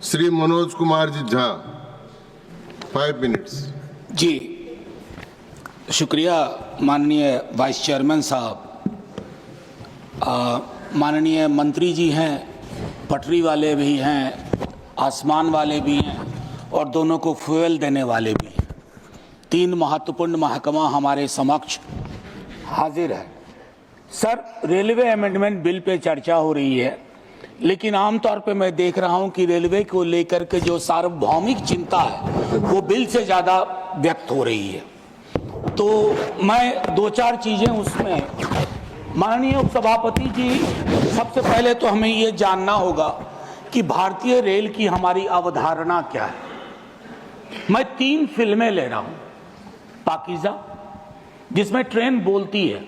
Shri Manoj Kumar ji Jha, 5 minutes. जी शुक्रिया माननीय vice chairman साहब। माननीय मंत्री जी हैं, पटरी वाले भी हैं, आसमान वाले भी हैं और दोनों को फ्यूल देने वाले भी हैं। 3 महत्वपूर्ण महकमा हमारे समक्ष हाजिर है। Sir, railway amendment bill pay चर्चा हो रही है, लेकिन आमतौर पे मैं देख रहा हूं कि रेलवे को लेकर के जो सार्वभौमिक चिंता है वो बिल से ज़्यादा व्यक्त हो रही है। तो मैं 2-4 चीज़ें उसमें, माननीय उपसभापति जी, सबसे पहले तो हमें ये जानना होगा कि भारतीय रेल की हमारी अवधारणा क्या है। मैं 3 फिल्में ले रहा हूँ। पाकीज़ा, जिसमें ट्रेन बोलती है,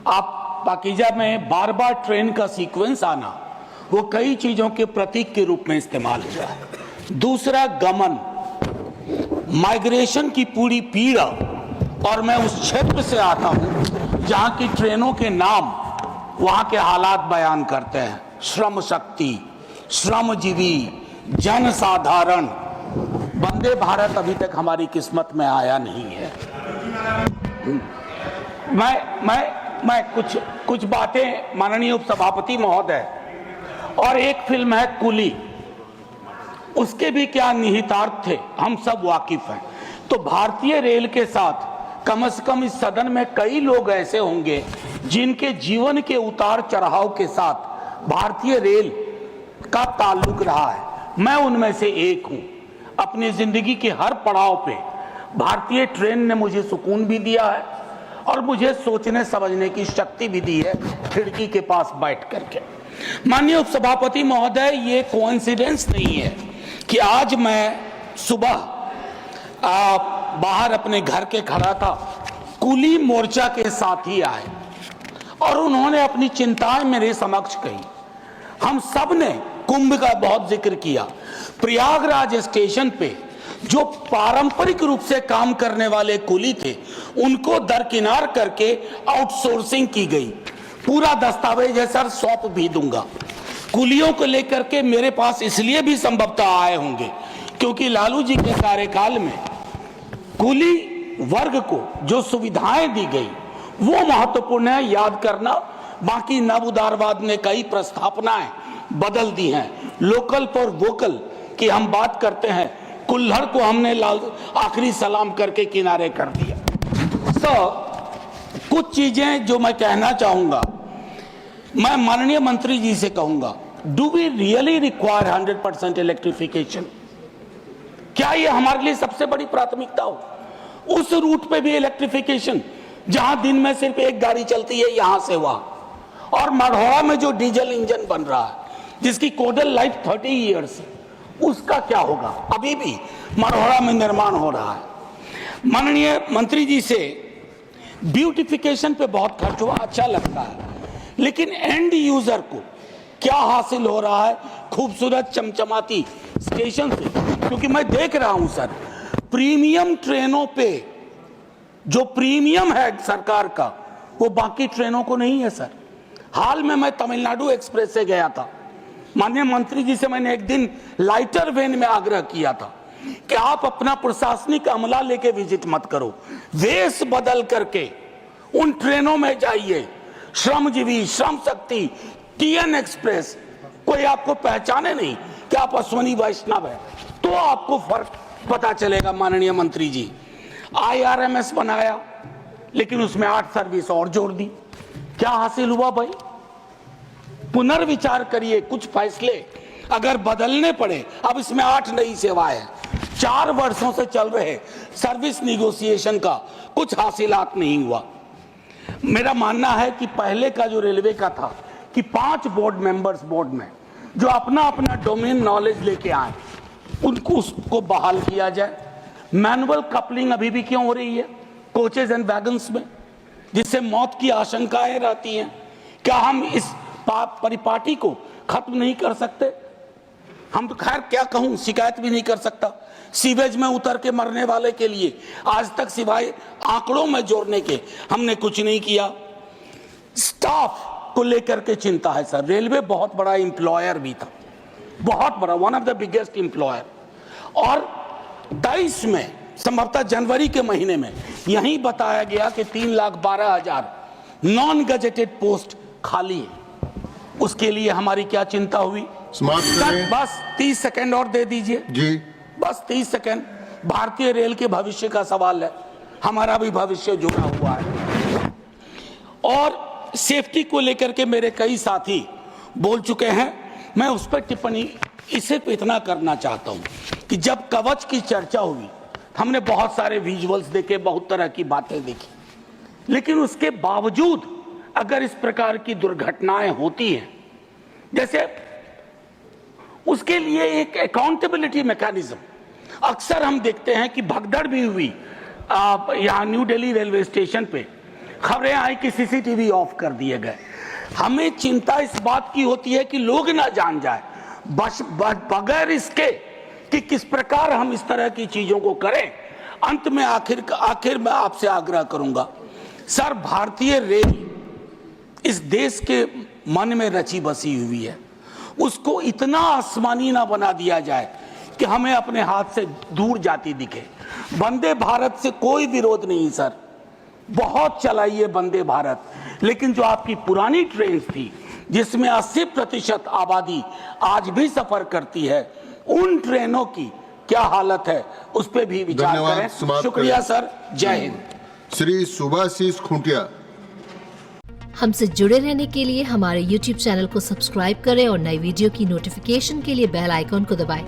आप पाकीज़ा में बार बार ट्रेन का सीक्वेंस आना वो कई चीज़ों के प्रतीक के रूप में इस्तेमाल हुआ है। दूसरा, गमन, माइग्रेशन की पूरी पीड़ा, और मैं उस क्षेत्र से आता हूं जहां की ट्रेनों के नाम वहां के हालात बयान करते हैं। श्रम शक्ति, श्रमजीवी, जनसाधारण। वंदे भारत अभी तक हमारी किस्मत में आया नहीं है। मैं कुछ बातें, माननीय उपसभापति महोदय, और एक फिल्म है कुली, उसके भी क्या निहितार्थ थे हम सब वाकिफ हैं। तो भारतीय रेल के साथ कम से कम इस सदन में कई लोग ऐसे होंगे जिनके जीवन के उतार चढ़ाव के साथ भारतीय रेल का ताल्लुक रहा है। मैं उनमें से एक हूं। अपनी जिंदगी के हर पड़ाव पे भारतीय ट्रेन ने मुझे सुकून भी दिया है और मुझे सोचने समझने की शक्ति भी दी है, खिड़की के पास बैठ करके। माननीय उपसभापति महोदय, ये कोइंसिडेंस नहीं है कि आज मैं सुबह बाहर अपने घर के खड़ा था, कुली मोर्चा के साथी आए और उन्होंने अपनी चिंताएं मेरे समक्ष कही। हम सब ने कुंभ का बहुत जिक्र किया। प्रयागराज स्टेशन पे जो पारंपरिक रूप से काम करने वाले कुली थे, उनको दरकिनार करके आउटसोर्सिंग की गई। पूरा दस्तावेज है सर, सौंप भी दूंगा। कुलियों को लेकर के मेरे पास इसलिए भी संभवतः आए होंगे क्योंकि लालू जी के कार्यकाल में कुली वर्ग को जो सुविधाएं दी गई वो महत्वपूर्ण है, याद करना। बाकी नव उदारवाद ने कई प्रस्थापनाएं बदल दी हैं। लोकल फॉर वोकल की हम बात करते हैं, कुल्हड़ को हमने आखिरी सलाम करके किनारे कर दिया। कुछ चीजें जो मैं कहना चाहूंगा, मैं माननीय मंत्री जी से कहूंगा, do we really require 100% electrification? क्या ये हमारे लिए सबसे बड़ी प्राथमिकता हो? उस रूट पे भी इलेक्ट्रिफिकेशन जहां दिन में सिर्फ एक गाड़ी चलती है यहां से वहां, और मढ़ौरा में जो डीजल इंजन बन रहा है जिसकी कोडल लाइफ 30 ईयर्स है, उसका क्या होगा? अभी भी मढ़ौरा में निर्माण हो रहा है। माननीय मंत्री जी से ब्यूटिफिकेशन पे बहुत खर्च हुआ, अच्छा लगता है, लेकिन एंड यूजर को क्या हासिल हो रहा है खूबसूरत चमचमाती स्टेशन से? क्योंकि मैं देख रहा हूं सर, प्रीमियम ट्रेनों पे जो प्रीमियम है सरकार का, वो बाकी ट्रेनों को नहीं है सर। हाल में मैं तमिलनाडु एक्सप्रेस से गया था। माननीय मंत्री जी से मैंने एक दिन लाइटर वेन में आग्रह किया था कि आप अपना प्रशासनिक अमला लेके विजिट मत करो, वेश बदल करके उन ट्रेनों में जाइए। श्रमजीवी, श्रम शक्ति, टीएन एक्सप्रेस, कोई आपको पहचाने नहीं कि आप अश्वनी वैष्णव है, तो आपको फर्क पता चलेगा। माननीय मंत्री जी, IRMS बनाया, लेकिन उसमें 8 सर्विस और जोड़ दी। क्या हासिल हुआ भाई? पुनर्विचार करिए, कुछ फैसले अगर बदलने पड़े। अब इसमें 8 नई सेवाएं हैं। 4 वर्षों से चल रहे सर्विस निगोशिएशन का कुछ हासिलात नहीं हुआ। मेरा मानना है कि पहले का जो रेलवे का था कि 5 बोर्ड मेंबर्स बोर्ड में जो अपना अपना डोमेन नॉलेज लेके आए, उनको उसको बहाल किया जाए। मैनुअल कपलिंग अभी भी क्यों हो रही है कोचेज एंड वैगन्स में, जिससे मौत की आशंकाएं रहती हैं? क्या हम इस परिपाटी को खत्म नहीं कर सकते? हम तो खैर क्या कहूं, शिकायत भी नहीं कर सकता। सीवेज में उतर के मरने वाले के लिए आज तक सिवाय आंकड़ों में जोड़ने के हमने कुछ नहीं किया। स्टाफ को लेकर के चिंता है सर। रेलवे बहुत बड़ा एम्प्लॉयर भी था, बहुत बड़ा, one of the biggest employer. और 23 में संभवतः जनवरी के महीने में यही बताया गया कि 3,12,000 नॉन गजेटेड पोस्ट खाली है। उसके लिए हमारी क्या चिंता हुई? समाप्त करें। बस 30 सेकंड और दे दीजिए जी, बस 30 सेकंड। भारतीय रेल के भविष्य का सवाल है, हमारा भी भविष्य जुड़ा हुआ है। और सेफ्टी को लेकर के मेरे कई साथी बोल चुके हैं, मैं उस पर टिप्पणी इसे पे इतना करना चाहता हूं कि जब कवच की चर्चा हुई, हमने बहुत सारे विजुअल्स देखे, बहुत तरह की बातें देखी, लेकिन उसके बावजूद अगर इस प्रकार की दुर्घटनाएं होती हैं, जैसे उसके लिए एक अकाउंटेबिलिटी मैकेनिज्म, अक्सर हम देखते हैं कि भगदड़ भी हुई यहाँ न्यू दिल्ली रेलवे स्टेशन पे, खबरें आई कि सीसीटीवी ऑफ कर दिए गए। हमें चिंता इस बात की होती है कि लोग ना जान जाए, बगैर इसके कि किस प्रकार हम इस तरह की चीजों को करें। अंत में आखिर मैं आपसे आग्रह करूंगा, सर, भारतीय रेल इस देश के मन में रची बसी हुई है, उसको इतना आसमानी ना बना दिया जाए कि हमें अपने हाथ से दूर जाती दिखे। वंदे भारत से कोई विरोध नहीं सर, बहुत चलाइए वंदे भारत, लेकिन जो आपकी पुरानी ट्रेन थी जिसमें 80% आबादी आज भी सफर करती है, उन ट्रेनों की क्या हालत है उस पर भी विचार करें। शुक्रिया सर, जय हिंद। श्री सुभाशीष खुंटिया। हमसे जुड़े रहने के लिए हमारे YouTube चैनल को सब्सक्राइब करें और नई वीडियो की नोटिफिकेशन के लिए बेल आइकॉन को दबाएं।